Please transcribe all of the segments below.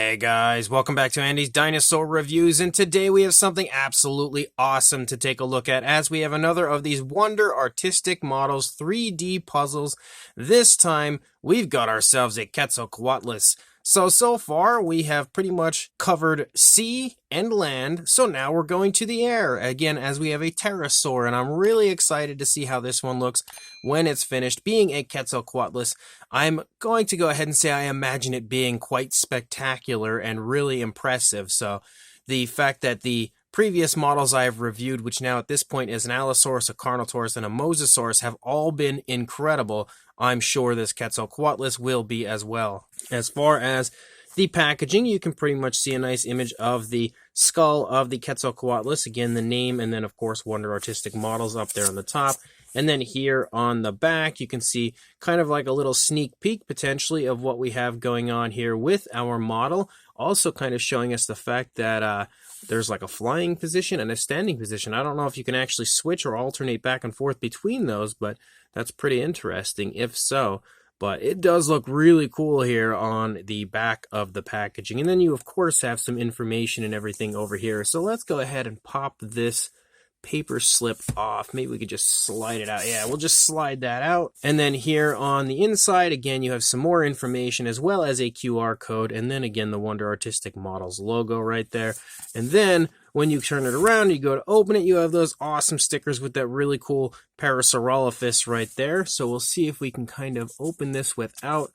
Hey guys, welcome back to Andy's Dinosaur Reviews, and today we have something absolutely awesome to take a look at as we have another of these Wonder Artistic Models 3D puzzles. This time, we've got ourselves a Quetzalcoatlus. So far, we have pretty much covered sea and land, so now we're going to the air, again, as we have a Dinosaur, and I'm really excited to see how this one looks when it's finished. Being a Quetzalcoatlus, I'm going to go ahead and say I imagine it being quite spectacular and really impressive, so the fact that the previous models I have reviewed, which now at this point is an Allosaurus, a Carnotaurus, and a Mosasaurus, have all been incredible. I'm sure this Quetzalcoatlus will be as well. As far as the packaging, you can pretty much see a nice image of the skull of the Quetzalcoatlus. Again, the name, and then of course Wonder Artistic Models up there on the top. And then here on the back, you can see kind of like a little sneak peek potentially of what we have going on here with our model. Also kind of showing us the fact that there's like a flying position and a standing position. I don't know if you can actually switch or alternate back and forth between those, but that's pretty interesting if so. But it does look really cool here on the back of the packaging. And then you, of course, have some information and everything over here. So let's go ahead and pop this paper slip off. Maybe we could just slide it out. Yeah, we'll just slide that out. And then here on the inside, again, you have some more information as well as a QR code. And then again, the Wonder Artistic Models logo right there. And then when you turn it around, you go to open it, you have those awesome stickers with that really cool Parasaurolophus right there. So we'll see if we can kind of open this without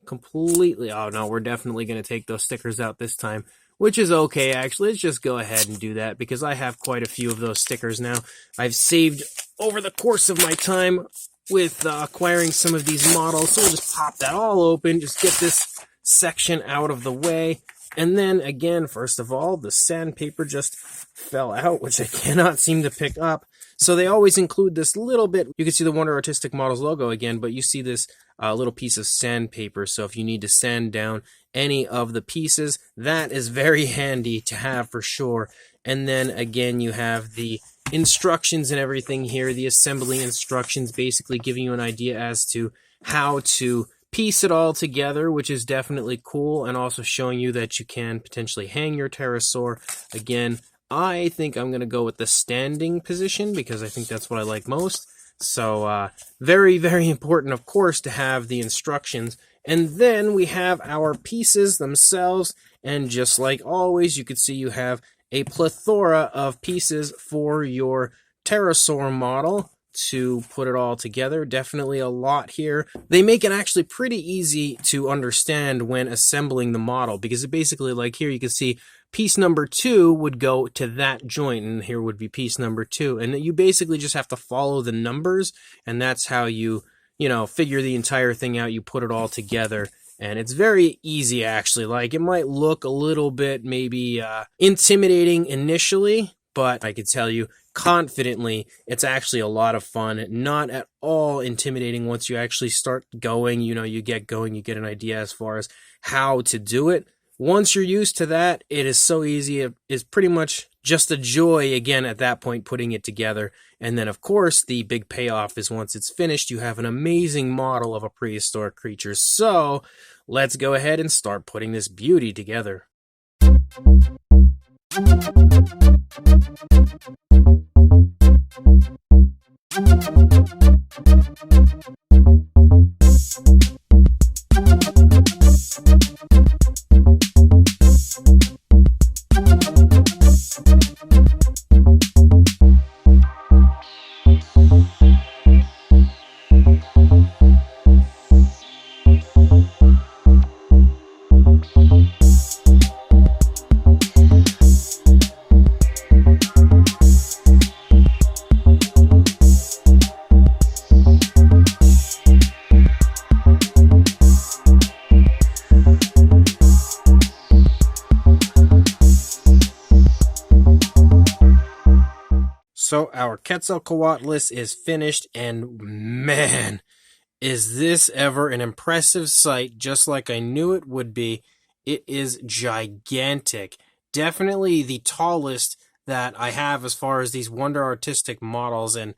completely... Oh no, we're definitely going to take those stickers out this time, which is okay, actually. Let's just go ahead and do that because I have quite a few of those stickers now. I've saved over the course of my time with acquiring some of these models, so we'll just pop that all open, just get this section out of the way. And then again, first of all, the sandpaper just fell out, which I cannot seem to pick up. So they always include this little bit. You can see the Wonder Artistic Models logo again, but you see this little piece of sandpaper. So if you need to sand down any of the pieces, that is very handy to have for sure. And then again, you have the instructions and everything here, the assembly instructions, basically giving you an idea as to how to piece it all together, which is definitely cool, and also showing you that you can potentially hang your pterosaur. Again, I think I'm going to go with the standing position because I think that's what I like most. So very, very important, of course, to have the instructions. And then we have our pieces themselves, and just like always, you can see you have a plethora of pieces for your pterosaur model to put it all together. Definitely a lot here. They make it actually pretty easy to understand when assembling the model, because it basically, like here, you can see piece number 2 would go to that joint, and here would be piece number 2. And you basically just have to follow the numbers, and that's how you figure the entire thing out. You put it all together, and it's very easy, actually. Like, it might look a little bit maybe intimidating initially, but I could tell you confidently it's actually a lot of fun. Not at all intimidating once you actually start going. You get going, you get an idea as far as how to do it. Once you're used to that, it is so easy. It is pretty much just a joy, again, at that point, putting it together. And then, of course, the big payoff is once it's finished, you have an amazing model of a prehistoric creature. So let's go ahead and start putting this beauty together. So our Quetzalcoatlus is finished, and man, is this ever an impressive sight, just like I knew it would be. It is gigantic. Definitely the tallest that I have as far as these Wonder Artistic models, and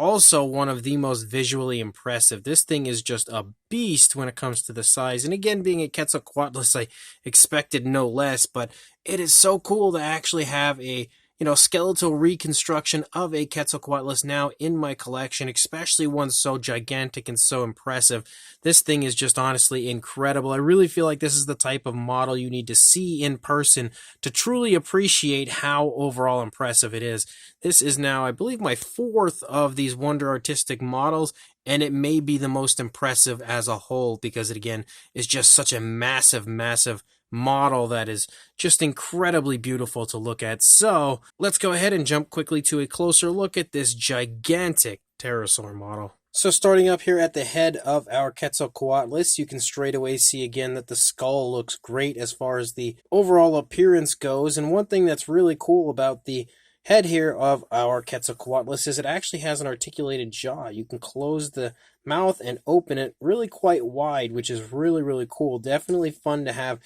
also one of the most visually impressive. This thing is just a beast when it comes to the size. And again, being a Quetzalcoatlus, I expected no less, but it is so cool to actually have a skeletal reconstruction of a Quetzalcoatlus now in my collection, especially one so gigantic and so impressive. This thing is just honestly incredible. I really feel like this is the type of model you need to see in person to truly appreciate how overall impressive it is. This is now, I believe, my fourth of these Wonder Artistic models, and it may be the most impressive as a whole because it, again, is just such a massive, massive model that is just incredibly beautiful to look at. So let's go ahead and jump quickly to a closer look at this gigantic pterosaur model. So starting up here at the head of our Quetzalcoatlus, you can straight away see again that the skull looks great as far as the overall appearance goes. And one thing that's really cool about the head here of our Quetzalcoatlus is it actually has an articulated jaw. You can close the mouth and open it really quite wide, which is really, really cool. Definitely fun to have,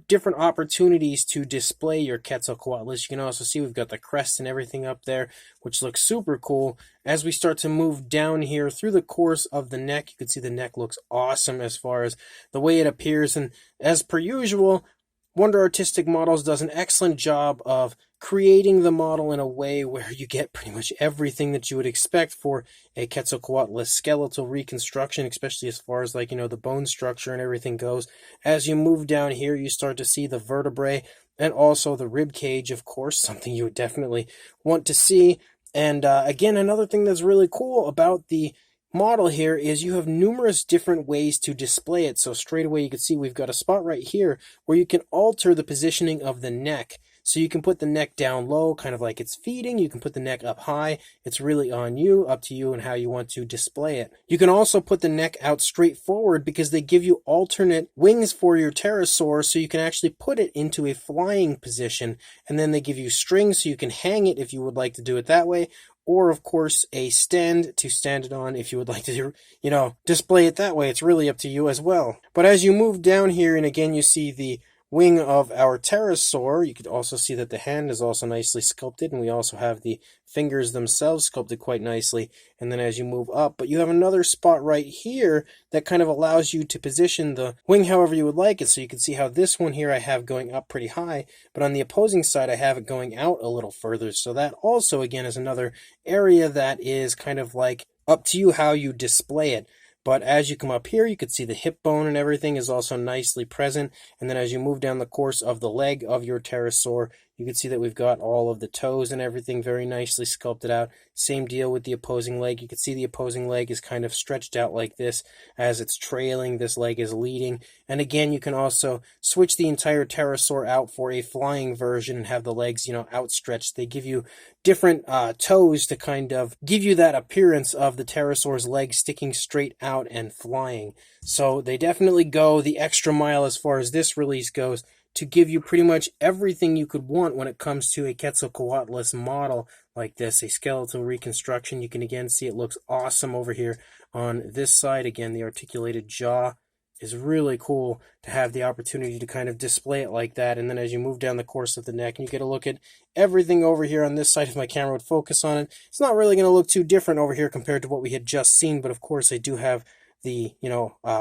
different opportunities to display your Quetzalcoatlus. You can also see we've got the crest and everything up there, which looks super cool. As we start to move down here through the course of the neck, you can see the neck looks awesome as far as the way it appears. And as per usual, Wonder Artistic Models does an excellent job of creating the model in a way where you get pretty much everything that you would expect for a Quetzalcoatlus skeletal reconstruction, especially as far as the bone structure and everything goes. As you move down here, you start to see the vertebrae and also the rib cage, of course, something you would definitely want to see. And again, another thing that's really cool about the model here is you have numerous different ways to display it. So straight away you can see we've got a spot right here where you can alter the positioning of the neck. So you can put the neck down low, kind of like it's feeding. You can put the neck up high. It's really on you, up to you and how you want to display it. You can also put the neck out straight forward because they give you alternate wings for your pterosaur, so you can actually put it into a flying position. And then they give you strings so you can hang it if you would like to do it that way. Or, of course, a stand to stand it on if you would like to, display it that way. It's really up to you as well. But as you move down here, and again, you see the wing of our pterosaur, you could also see that the hand is also nicely sculpted, and we also have the fingers themselves sculpted quite nicely. And then as you move up, but you have another spot right here that kind of allows you to position the wing however you would like it. So you can see how this one here I have going up pretty high, but on the opposing side I have it going out a little further. So that also again is another area that is kind of like up to you how you display it. But as you come up here, you can see the hip bone and everything is also nicely present. And then as you move down the course of the leg of your pterosaur, you can see that we've got all of the toes and everything very nicely sculpted out. Same deal with the opposing leg. You can see the opposing leg is kind of stretched out like this as it's trailing. This leg is leading. And again, you can also switch the entire pterosaur out for a flying version and have the legs, outstretched. They give you different toes to kind of give you that appearance of the pterosaur's legs sticking straight out and flying. So they definitely go the extra mile as far as this release goes to give you pretty much everything you could want when it comes to a Quetzalcoatlus model like this, a skeletal reconstruction. You can again see it looks awesome over here on this side. Again, the articulated jaw is really cool to have the opportunity to kind of display it like that. And then as you move down the course of the neck, and you get a look at everything over here on this side, if my camera would focus on it, it's not really going to look too different over here compared to what we had just seen. But of course, I do have the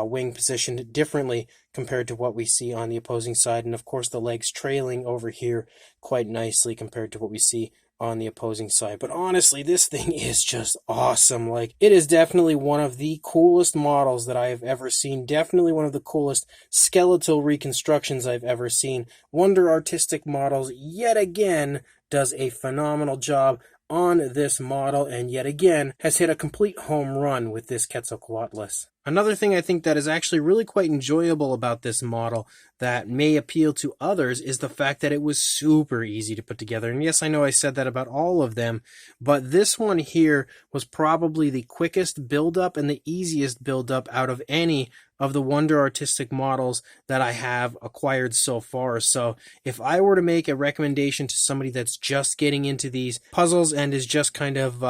wing positioned differently compared to what we see on the opposing side, and of course the legs trailing over here quite nicely compared to what we see on the opposing side. But honestly, this thing is just awesome. Like, it is definitely one of the coolest models that I have ever seen. Definitely one of the coolest skeletal reconstructions I've ever seen. Wonder Artistic Models yet again does a phenomenal job on this model, and yet again has hit a complete home run with this Quetzalcoatlus. Another thing I think that is actually really quite enjoyable about this model that may appeal to others is the fact that it was super easy to put together. And yes, I know I said that about all of them, but this one here was probably the quickest build-up and the easiest build-up out of any of the Wonder Artistic models that I have acquired so far. So if I were to make a recommendation to somebody that's just getting into these puzzles and is just kind of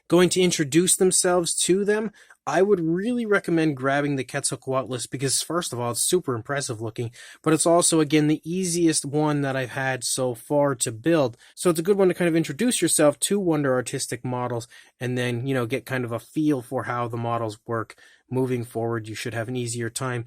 going to introduce themselves to them, I would really recommend grabbing the Quetzalcoatlus because, first of all, it's super impressive looking, but it's also, again, the easiest one that I've had so far to build. So it's a good one to kind of introduce yourself to Wonder Artistic models and then, get kind of a feel for how the models work. Moving forward, you should have an easier time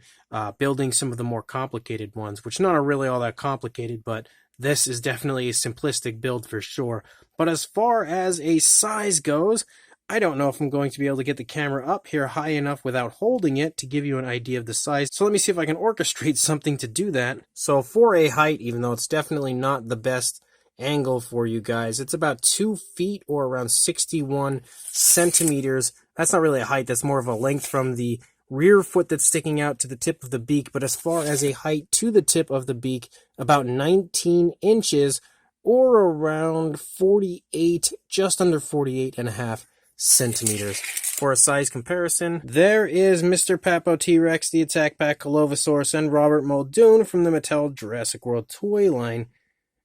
building some of the more complicated ones, which not are really all that complicated, but this is definitely a simplistic build for sure. But as far as a size goes, I don't know if I'm going to be able to get the camera up here high enough without holding it to give you an idea of the size. So let me see if I can orchestrate something to do that. So for a height, even though it's definitely not the best angle for you guys, it's about 2 feet or around 61 centimeters. That's not really a height, that's more of a length from the rear foot that's sticking out to the tip of the beak. But as far as a height to the tip of the beak, about 19 inches or around 48, just under 48 and a half centimeters. For a size comparison, there is Mr. Papo T-Rex, the Attack Pack Colovosaurus, and Robert Muldoon from the Mattel Jurassic World toy line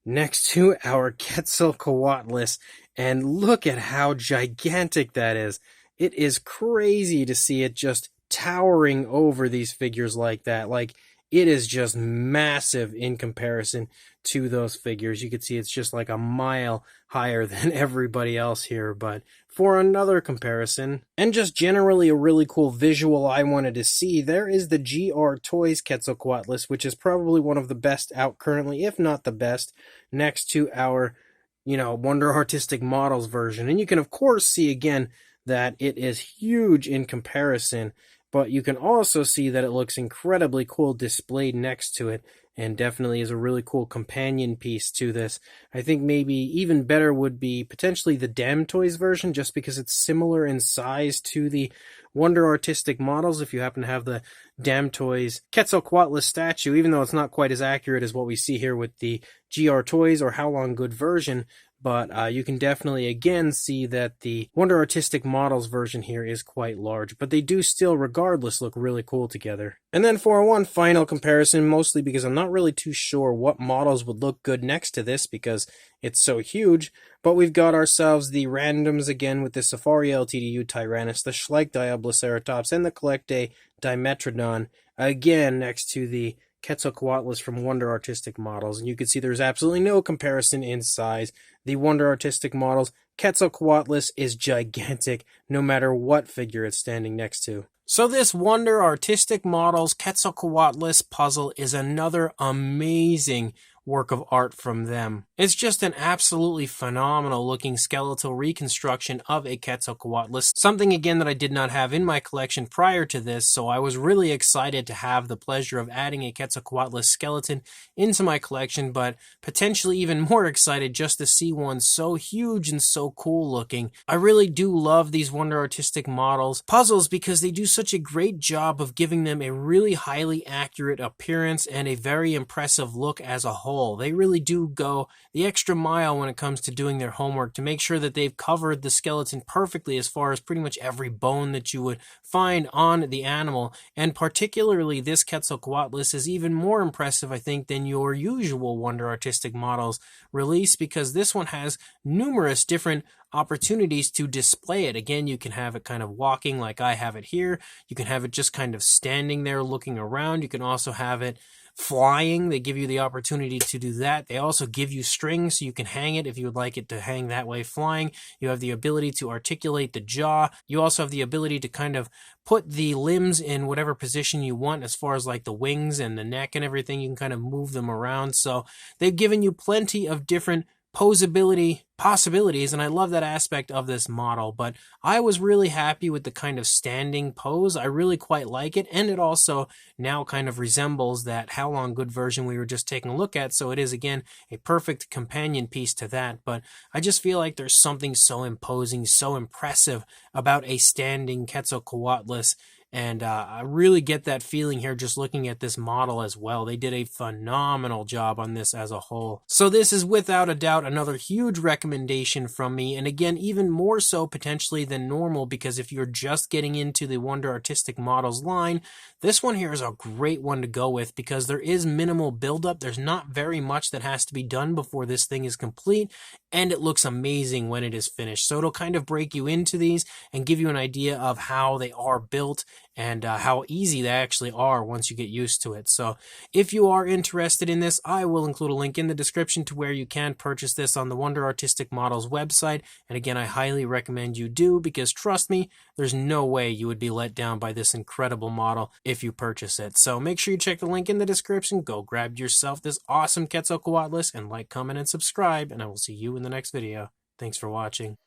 next to our Quetzalcoatlus, and look at how gigantic that is. It is crazy to see it just towering over these figures like that. Like, it is just massive in comparison to those figures. You can see it's just like a mile higher than everybody else here. But for another comparison, and just generally a really cool visual I wanted to see, there is the GR Toys Quetzalcoatlus, which is probably one of the best out currently, if not the best, next to our, Wonder Artistic Models version. And you can, of course, see again that it is huge in comparison, but you can also see that it looks incredibly cool displayed next to it, and definitely is a really cool companion piece to this. I think maybe even better would be potentially the Damn Toys version, just because it's similar in size to the Wonder Artistic Models. If you happen to have the Damn Toys Quetzalcoatlus statue, even though it's not quite as accurate as what we see here with the GR Toys or How Long Good version, but you can definitely again see that the Wonder Artistic Models version here is quite large, but they do still regardless look really cool together. And then for one final comparison, mostly because I'm not really too sure what models would look good next to this because it's so huge, but we've got ourselves the randoms again with the Safari LTDU Tyrannus, the Schleich Diabloceratops, and the Collectae Dimetrodon, again next to the Quetzalcoatlus from Wonder Artistic Models, and you can see there's absolutely no comparison in size. The Wonder Artistic Models Quetzalcoatlus is gigantic, no matter what figure it's standing next to. So this Wonder Artistic Models Quetzalcoatlus puzzle is another amazing work of art from them. It's just an absolutely phenomenal looking skeletal reconstruction of a Quetzalcoatlus, something again that I did not have in my collection prior to this, so I was really excited to have the pleasure of adding a Quetzalcoatlus skeleton into my collection, but potentially even more excited just to see one so huge and so cool looking. I really do love these Wonder Artistic Models puzzles because they do such a great job of giving them a really highly accurate appearance and a very impressive look as a whole. They really do go the extra mile when it comes to doing their homework to make sure that they've covered the skeleton perfectly as far as pretty much every bone that you would find on the animal. And particularly this Quetzalcoatlus is even more impressive, I think, than your usual Wonder Artistic Models release, because this one has numerous different opportunities to display it. Again, you can have it kind of walking like I have it here. You can have it just kind of standing there looking around. You can also have it flying. They give you the opportunity to do that. They also give you strings so you can hang it if you would like it to hang that way flying. You have the ability to articulate the jaw. You also have the ability to kind of put the limbs in whatever position you want as far as like the wings and the neck and everything. You can kind of move them around. So they've given you plenty of different posability possibilities, and I love that aspect of this model. But I was really happy with the kind of standing pose. I really quite like it, and it also now kind of resembles that How Long Good version we were just taking a look at, so it is again a perfect companion piece to that. But I just feel like there's something so imposing, so impressive about a standing Quetzalcoatlus, And I really get that feeling here just looking at this model as well. They did a phenomenal job on this as a whole. So this is without a doubt another huge recommendation from me. And again, even more so potentially than normal, because if you're just getting into the Wonder Artistic Models line, this one here is a great one to go with because there is minimal buildup. There's not very much that has to be done before this thing is complete, and it looks amazing when it is finished. So it'll kind of break you into these and give you an idea of how they are built and how easy they actually are once you get used to it. So if you are interested in this, I will include a link in the description to where you can purchase this on the Wonder Artistic Models website. And again, I highly recommend you do, because trust me, there's no way you would be let down by this incredible model if you purchase it. So make sure you check the link in the description, go grab yourself this awesome Quetzalcoatlus, and like, comment, and subscribe, and I will see you in the next video. Thanks for watching.